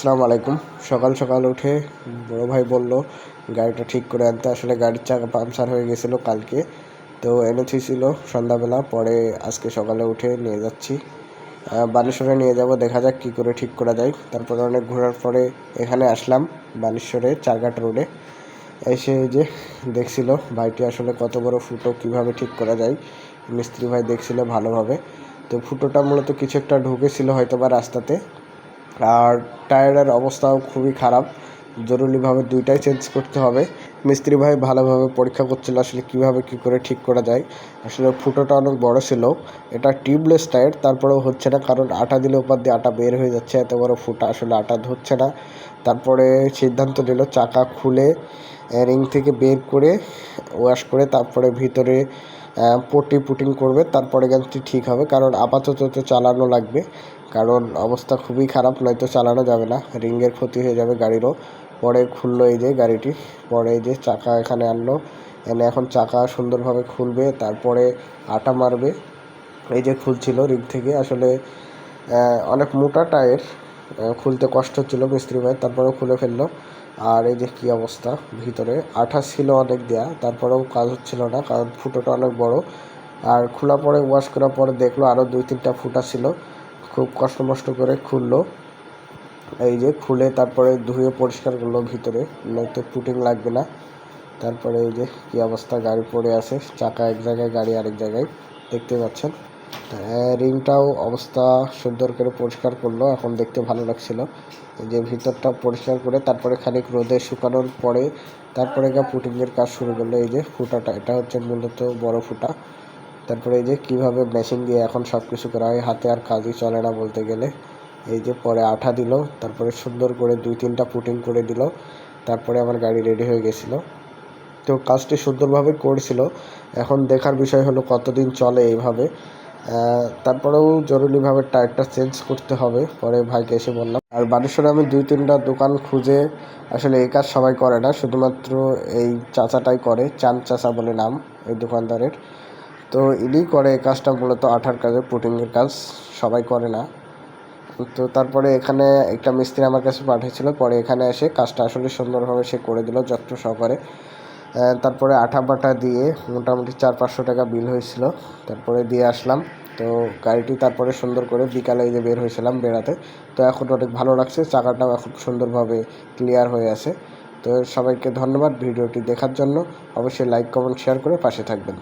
আসসালামু আলাইকুম। সকাল সকাল উঠে বড় ভাই বলল গাড়িটা ঠিক করে আনতে। আসলে গাড়ির চাকা পাংচার হয়ে গেছিলো কালকে, তো এনে থুইছিল সন্ধ্যাবেলা। পরে আজকে সকালে উঠে নিয়ে যাচ্ছি, বানেশ্বরে নিয়ে যাব। দেখা যাক কী করে ঠিক করা যায়। তারপরে অনেক ঘোরার পরে এখানে আসলাম বানেশ্বরে চারঘাট রোডে। এসে যে দেখছিল ভাইটি আসলে কত বড় ফুটো কীভাবে ঠিক করা যায়, মিস্ত্রি ভাই দেখছিল ভালোভাবে। তো ফুটোটা মূলত কিছু একটা ঢুকেছিল হয়তো বা রাস্তাতে, আর টায়ারের অবস্থাও খুবই খারাপ, জরুরিভাবে দুইটাই চেঞ্জ করতে হবে। মিস্ত্রি ভাই ভালোভাবে পরীক্ষা করছিল আসলে কিভাবে কি করে ঠিক করা যায়। আসলে ফুটোটা অনেক বড় ছিল, এটা টিউবলেস টায়ার, তারপরেও হচ্ছে না, কারণ আটা দিলে ওপর দিয়ে আটা বের হয়ে যাচ্ছে, এত বড় ফুটা আসলে আটা ধরছে না। তারপরে সিদ্ধান্ত নিল চাকা খুলে রিং থেকে বের করে ওয়াশ করে তারপরে ভিতরে পটি পুটিং করবে, তারপরে গাড়িটি ঠিক হবে। কারণ আপাতত তো চালানো লাগবে, কারণ অবস্থা খুবই খারাপ, নয়তো চালানো যাবে না, রিংয়ের ক্ষতি হয়ে যাবে গাড়িরও। পরে খুললো এই যে গাড়িটি, পরে এই যে চাকা এখানে আনলো, এনে এখন চাকা সুন্দরভাবে খুলবে, তারপরে আটা মারবে। এই যে খুলছিল রিং থেকে, আসলে অনেক মোটা টায়ার, খুলতে কষ্ট হচ্ছিলো মিস্ত্রি ভাই, তারপরেও খুলে ফেললো। আর এই যে কী অবস্থা, ভিতরে আঠা ছিল অনেক দেয়া, তারপরেও কাজ হচ্ছিল না, কারণ ফুটোটা অনেক বড়। আর খোলা পরে ওয়াশ করার পরে দেখলো আরও 2-3টা ফুটা ছিল, খুব কষ্ট মষ্ট করে খুললো। এই যে খুলে তারপরে ধুয়ে পরিষ্কার করলো ভিতরে, নয়তো পুটিং লাগবে না। তারপরে এই যে কী অবস্থা, গাড়ি পড়ে আছে, চাকা এক জায়গায় গাড়ি আরেক জায়গায়, দেখতে পাচ্ছেন। রিংটাও অবস্থা সুন্দর করে পরিষ্কার করলো, এখন দেখতে ভালো লাগছিল। এই যে ভিতরটা পরিষ্কার করে তারপরে খানিক রোদে শুকানোর পরে তারপরে পুটিংয়ের কাজ শুরু করলো। এই যে ফুটাটা, এটা হচ্ছে মূলত বড় ফুটা। তারপরে এই যে কীভাবে মেশিন দিয়ে এখন সব কিছু করা হয়, হাতে আর কাজই চলে না বলতে গেলে। এই যে পরে আঠা দিল, তারপরে সুন্দর করে 2-3টা পুটিং করে দিল, তারপরে আমার গাড়ি রেডি হয়ে গেছিলো। তো কাজটি সুন্দরভাবে করেছিল। এখন দেখার বিষয় হলো কতদিন চলে এইভাবে। তারপরেও জরুরিভাবে টায়ারটা চেঞ্জ করতে হবে, পরে ভাইকে এসে বললাম। আর বানেশ্বরে আমি 2-3টা দোকান খুঁজে, আসলে এই কাজ সবাই করে না, শুধুমাত্র এই চাচাটাই করে, চাঁদ চাচা বলে নাম এই দোকানদারের। তো ইনি করে এই কাজটা, মূলত আঠার কাজে, পুটিংয়ের কাজ সবাই করে না। তো তারপরে এখানে একটা মিস্ত্রি আমার কাছে পাঠিয়েছিল, পরে এখানে এসে কাজটা আসলে সুন্দরভাবে সে করে দিল যত্ন সহকারে। তারপরে আঠা বাটা দিয়ে মোটামুটি 400-500 টাকা বিল হয়েছিল, তারপরে দিয়ে আসলাম। তো গাড়িটি তারপরে সুন্দর করে বিকালে যে বের হয়েছিলাম বেড়াতে, তো এখন অনেক ভালো লাগছে, চাকাটাও এখন সুন্দরভাবে ক্লিয়ার হয়ে আছে। তো সবাইকে ধন্যবাদ ভিডিওটি দেখার জন্য, অবশ্যই লাইক কমেন্ট শেয়ার করে পাশে থাকবেন।